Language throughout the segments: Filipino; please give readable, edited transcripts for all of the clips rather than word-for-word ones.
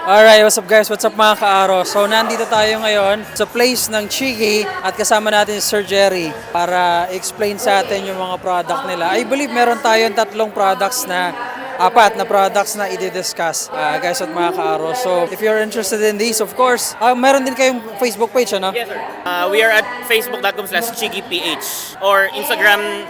Alright, what's up guys? What's up mga kaaro? So nandito tayo ngayon sa place ng Chigi at kasama natin si Sir Jerry para explain sa atin yung mga product nila. I believe meron tayong apat na products na i-discuss guys at mga kaaro. So if you're interested in these, of course, meron din kayong Facebook page, ano? Yes, sir. We are at facebook.com/ChigiPH or Instagram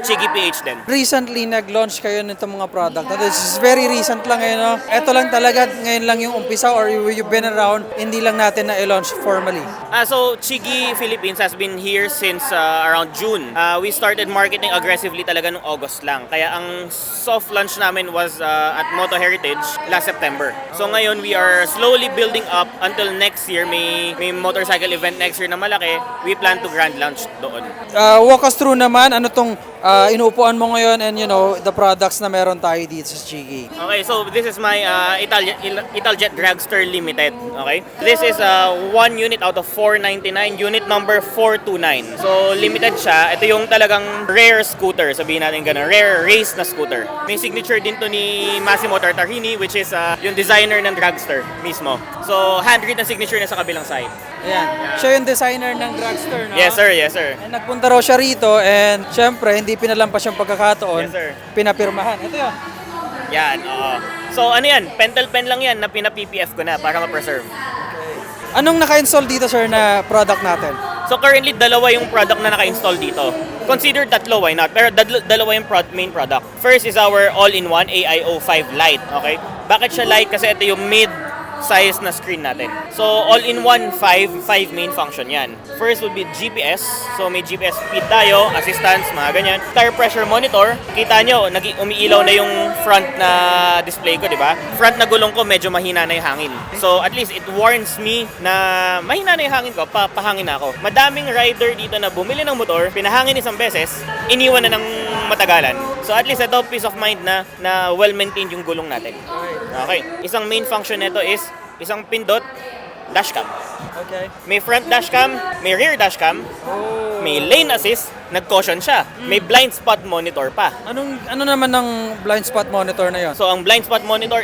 ChigiPH din. Recently nag-launch kayo nito mga product. This is very recent lang ngayon, no? Ito lang talaga, ngayon lang yung umpisa or you've been around, hindi lang natin na i-launch formally. So Chigi Philippines has been here since around June. We started marketing aggressively talaga noong August lang. Kaya ang soft launch namin was at Moto Heritage last September. So ngayon we are slowly building up until next year. May motorcycle event next year na malaki. We plan to grand launch doon. Walk us through naman, ano tong inuupuan mo ngayon and you know, the products na meron tayo dito sa Chigi. Okay, so this is my Italjet Dragster Limited. Okay, this is one unit out of 499, unit number 429. So limited siya. Ito yung talagang rare scooter, sabihin natin ganun, rare race na scooter. May signature din to ni Massimo Tartarini, which is yung designer ng Dragster mismo. So handwritten signature na sa kabilang side. Ayan. Siya yung designer ng Dragster, no? Yes sir, yes sir. And nagpunta raw siya rito and syempre hindi pinalampas yung pagkakataon. Yes, sir. Pinapirmahan. Ito yun. Yan, oo. So ano yan, pentel pen lang yan na pina-PPF ko na para ma-preserve. Anong naka-install dito, sir, na product natin? So currently, dalawa yung product na naka-install dito. Consider tatlo, why not? Pero dalawa yung main product. First is our all-in-one AIO5 Lite, okay? Bakit siya light? Kasi ito yung mid-size na screen natin. So all-in-one 5 main function yan. First would be GPS. So may GPS speed tayo, assistance, mga ganyan. Tire pressure monitor. Kita nyo, umiilaw na yung front na display ko, di ba? Front na gulong ko, medyo mahina na yung hangin. So at least it warns me na mahina na yung hangin ko, pahangin na ako. Madaming rider dito na bumili ng motor, pinahangin isang beses, iniwan na ng matagalan. So at least ito, peace of mind na well-maintained yung gulong natin. Okay. Isang main function nito is isang pindot, dashcam. Okay. May front dashcam, may rear dashcam, may lane assist, nag-caution siya. May blind spot monitor pa. Ano naman ng blind spot monitor na yon? So ang blind spot monitor,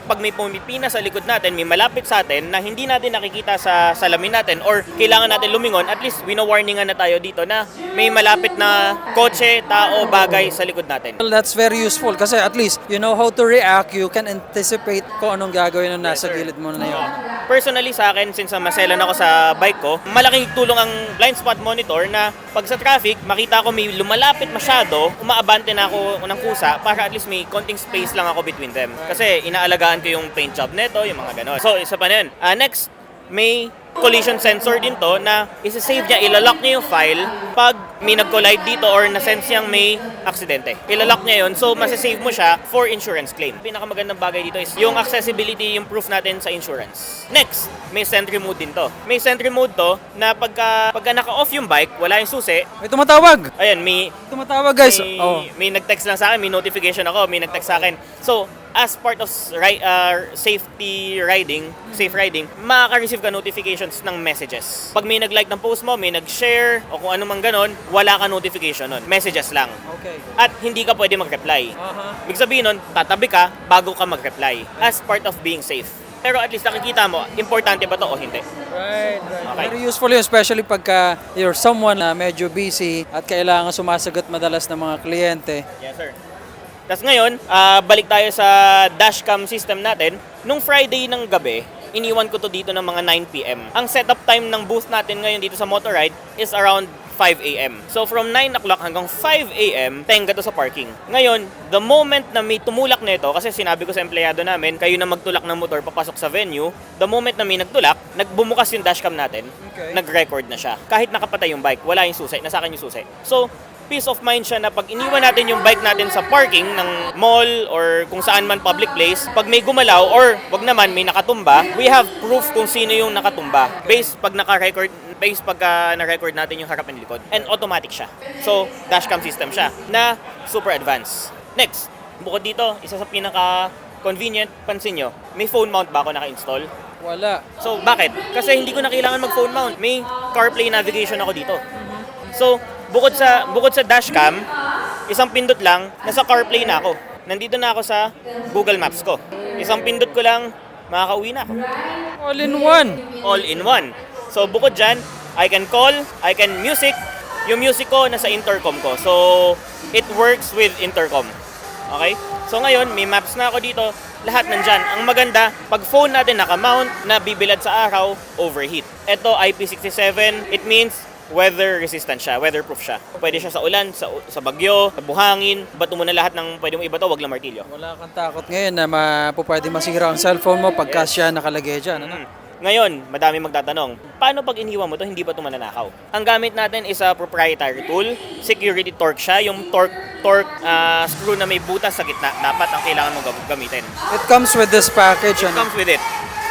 pag may pumipina sa likod natin, may malapit sa atin na hindi natin nakikita sa salamin natin or kailangan natin lumingon, at least wino-warningan na tayo dito na may malapit na kotse, tao, bagay sa likod natin. Well, that's very useful kasi at least you know how to react, you can anticipate kung anong gagawin ng nasa gilid mo na yun. Personally sa akin, since maselan ako sa bike ko, malaking tulong ang blind spot monitor na pag sa traffic, makita ko may lumalapit masyado, umaabante na ako ng kusa para at least may konting space lang ako between them. Kasi inaalagaan ko yung paint job neto, yung mga ganon. So, isa pa na yun. Next, may collision sensor din to na isa-save niya, ilalock niya yung file pag may nag-collide dito or na-sense niyang may aksidente. Ilalock niya yun, so masasave mo siya for insurance claim. Pinakamagandang bagay dito is yung accessibility, yung proof natin sa insurance. Next, may sentry mode din to. May sentry mode to na pagka naka-off yung bike, wala yung susi. May tumatawag! Ayan, may Guys! may nag-text lang sa akin, may notification ako, may nag-text sa akin. So, as part of safe riding, makaka-receive ka notifications ng messages. Pag may nag-like ng post mo, may nag-share, o kung ano man ganon, wala ka notification nun. Messages lang. Okay. At hindi ka pwede mag-reply. Ibig sabihin nun, tatabi ka bago ka mag-reply. As part of being safe. Pero at least nakikita mo, importante ba to o hindi? Right. Okay. Very useful yun, especially pagka you're someone na medyo busy at kailangan sumasagot madalas ng mga kliyente. Yes, sir. Tapos ngayon, balik tayo sa dashcam system natin. Nung Friday ng gabi, iniwan ko to dito ng mga 9 p.m. Ang setup time ng booth natin ngayon dito sa Motorride is around 5 a.m. So from 9 o'clock hanggang 5 a.m., tenga to sa parking. Ngayon, the moment na may tumulak nito, kasi sinabi ko sa empleyado namin, kayo na magtulak ng motor papasok sa venue, the moment na may nagtulak, nagbumukas yung dashcam natin, nag-record na siya. Kahit nakapatay yung bike, wala yung susi, nasa akin yung susi. So, peace of mind siya na pag iniwan natin yung bike natin sa parking ng mall or kung saan man public place, pag may gumalaw or wag naman may nakatumba, we have proof kung sino yung nakatumba. Based pag na-record natin yung harap and likod. And automatic siya. So, dashcam system siya na super advanced. Next, bukod dito, isa sa pinaka-convenient, pansin nyo, may phone mount ba ako naka-install? Wala. So, bakit? Kasi hindi ko na kailangan mag-phone mount. May CarPlay navigation ako dito. So, bukod sa dashcam, isang pindot lang, nasa CarPlay na ako. Nandito na ako sa Google Maps ko. Isang pindot ko lang, makakauwi na ako. All in one. All in one. So bukod dyan, I can call, I can music. Yung music ko nasa intercom ko. So it works with intercom. Okay? So ngayon, may maps na ako dito. Lahat nandyan. Ang maganda, pag phone natin nakamount, na bibilad sa araw, overheat. Ito, IP67, it means weather resistant siya, weatherproof siya. Pwede siya sa ulan, sa bagyo, sa buhangin. Bato mo na lahat ng pwede mo ibato, wag lang martilyo. Wala kang takot ngayon na pwede masira ang cellphone mo pagka siya nakalagay dyan. Ano? Ngayon, madami magtatanong, paano pag iniwan mo to, hindi ba ito mananakaw? Ang gamit natin is a proprietary tool. Security torque siya. Yung torque screw na may butas sa gitna, dapat ang kailangan mong gamitin. It comes with this package. It comes with it.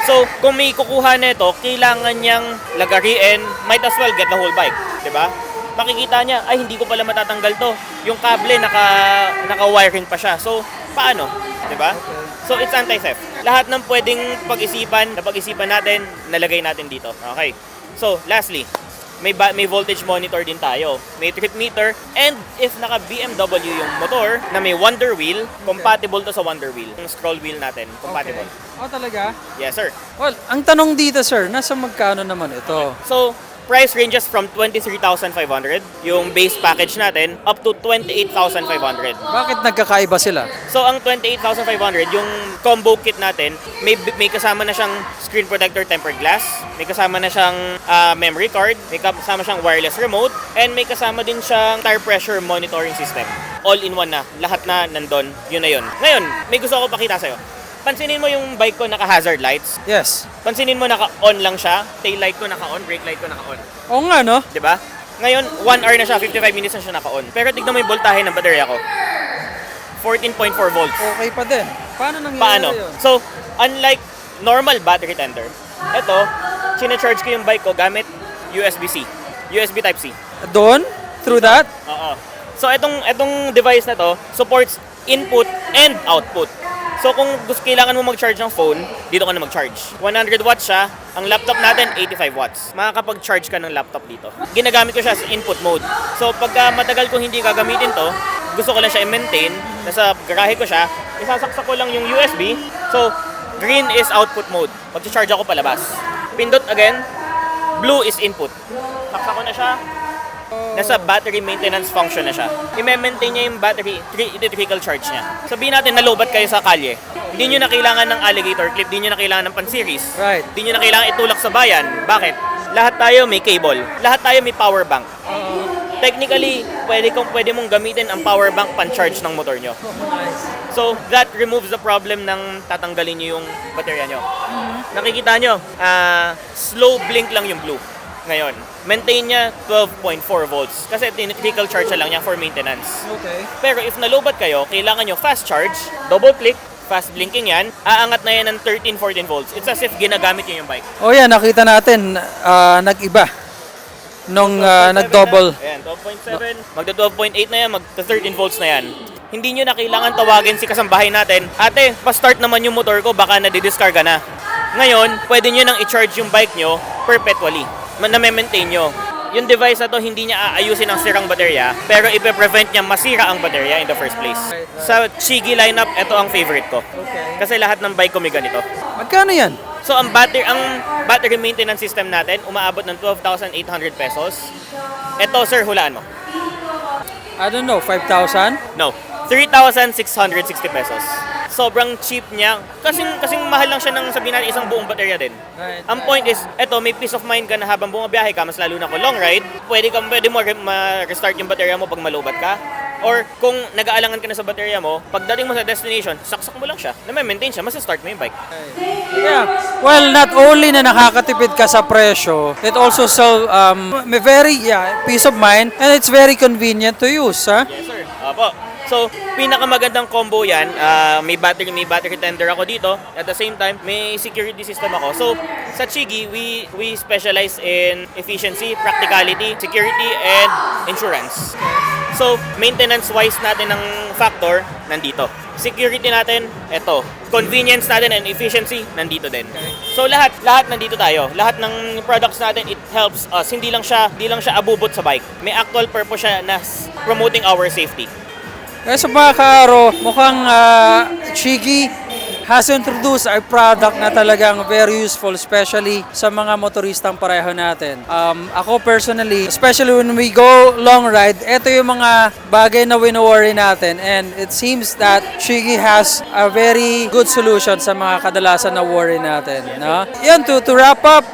So, kung may kukuha nito, kailangan niyang lagariin, might as well get the whole bike. Diba? Makikita niya, ay hindi ko pala matatanggal to. Yung kable, naka-wiring pa siya. So, paano? Diba? So, it's anti-theft. Lahat ng pwedeng pag-isipan natin, nalagay natin dito. Okay. So, lastly, may voltage monitor din tayo. May trip meter. And if naka BMW yung motor na may Wonder Wheel, compatible to sa Wonder Wheel. Yung scroll wheel natin, compatible. Okay. Oh, talaga? Yes, sir. Well, ang tanong dito, sir, nasa magkano naman ito? So, price ranges from 23,500, yung base package natin, up to 28,500. Bakit nagkakaiba sila? So, ang 28,500, yung combo kit natin, may kasama na siyang screen protector tempered glass, may kasama na siyang memory card, may kasama siyang wireless remote, and may kasama din siyang tire pressure monitoring system. All-in-one na. Lahat na nandun. Yun na yun. Ngayon, may gusto ko pakita sa'yo. Pansinin mo yung bike ko naka-hazard lights. Yes. Pansinin mo naka-on lang siya. Tail light ko naka-on, brake light ko naka-on. Oo nga, no? 'Di ba? Ngayon, 1 hour na siya, 55 minutes na siya naka-on. Pero tignan mo yung voltahe ng baterya ko. 14.4 volts. Okay pa din. Paano nangyayari Paano? yun? So, unlike normal battery tender, ito, sinacharge ko yung bike ko gamit USB-C. USB Type-C. Doon? Through that? Oo. So, itong device na to supports input and output. So kung kailangan mo mag-charge ng phone, dito ka na mag-charge. 100 watts siya, ang laptop natin 85 watts. Makakapag-charge ka ng laptop dito. Ginagamit ko siya sa input mode. So pagka matagal ko hindi gagamitin to, gusto ko lang siya i-maintain, nasa garahe ko siya, isasaksak ko lang yung USB. So green is output mode. Mag-charge ako palabas. Pindot again, blue is input. Saksak ko na siya. Nasa battery maintenance function na siya. I-maintain niya yung battery, trickle charge niya. Sabihin natin nalobat kayo sa kalye. Hindi nyo na kailangan ng alligator clip, hindi nyo na kailangan ng pan-series. Right. Hindi nyo na kailangan itulak sa bayan. Bakit? Lahat tayo may cable. Lahat tayo may power bank. Technically, pwede mong gamitin ang power bank pan-charge ng motor nyo. So, that removes the problem ng tatanggalin nyo yung baterya nyo. Nakikita nyo, slow blink lang yung blue. Ngayon, maintain niya 12.4 volts kasi trickle charge lang niya for maintenance. Okay. Pero if nalobat kayo, kailangan nyo fast charge, double click, fast blinking yan, aangat na yan ng 13-14 volts. It's as if ginagamit nyo yung bike. Oh yan, nakita natin, nag-iba. Nung nag-double. Ayan, 12.7, magda 12.8 na yan, magda 13 volts na yan. Hindi nyo na kailangan tawagin si kasambahay natin, ate, pa-start naman yung motor ko, baka nadidiscarga na. Ngayon, pwede nyo nang i-charge yung bike nyo perpetually. Na-maintain nyo. Yung device na to, hindi niya aayusin ang sirang baterya, pero ipe-prevent niya masira ang baterya in the first place. Sa Chigi lineup, ito ang favorite ko. Okay. Kasi lahat ng bike ko may ganito. Magkano yan? So ang battery maintenance system natin, umaabot ng 12,800 pesos. Ito sir, hulaan mo. I don't know, 5,000? No, 3,660 pesos. Sobrang cheap niya. Kasing mahal lang siya ng sabihin natin isang buong baterya din. Right. Ang point is, eto may peace of mind ka na habang bumabiyahe ka, mas lalo na kung long ride, pwede mo ma-restart yung baterya mo pag malubat ka. Or kung nag-aalangan ka na sa baterya mo, pagdating mo sa destination, saksak mo lang siya. Na-maintain siya, mas-start mo yung bike. Yeah. Well, not only na nakakatipid ka sa presyo, it also may very peace of mind and it's very convenient to use, ha? Yes sir. Apo. So, pinakamagandang combo yan, may battery tender ako dito. At the same time, may security system ako. So, sa Chigi, we specialize in efficiency, practicality, security, and insurance. So, maintenance-wise natin ng factor, nandito. Security natin, eto. Convenience natin and efficiency, nandito din. So, lahat nandito tayo. Lahat ng products natin, it helps us. Hindi lang siya abubot sa bike. May actual purpose siya na promoting our safety. Kaya sa mga kaaro, mukhang Chigi has introduced a product na talagang very useful, especially sa mga motoristang pareho natin. Ako personally, especially when we go long ride, ito yung mga bagay na wino-worry natin, and it seems that Shiggy has a very good solution sa mga kadalasan na worry natin. No? Yan, to wrap up,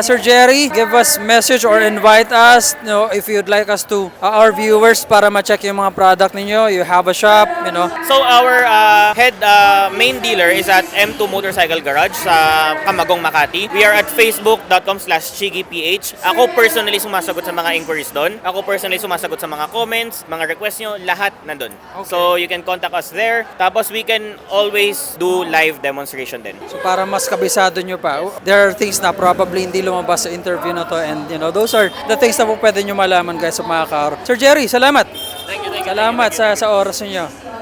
Sir Jerry, give us message or invite us, if you'd like us to, our viewers, para ma-check yung mga product ninyo. You have a shop, So our head main dealer is at M2 Motorcycle Garage sa Camagong, Makati. We are at facebook.com/chigiph. Ako personally sumasagot sa mga inquiries doon. Ako personally sumasagot sa mga comments, mga requests nyo, lahat nandun. Okay. So you can contact us there. Tapos we can always do live demonstration din. So para mas kabisado nyo pa, there are things na probably hindi lumabas sa interview na to, and those are the things na po pwede nyo malaman guys sa mga car. Sir Jerry, salamat! Thank you. Salamat sa oras niyo.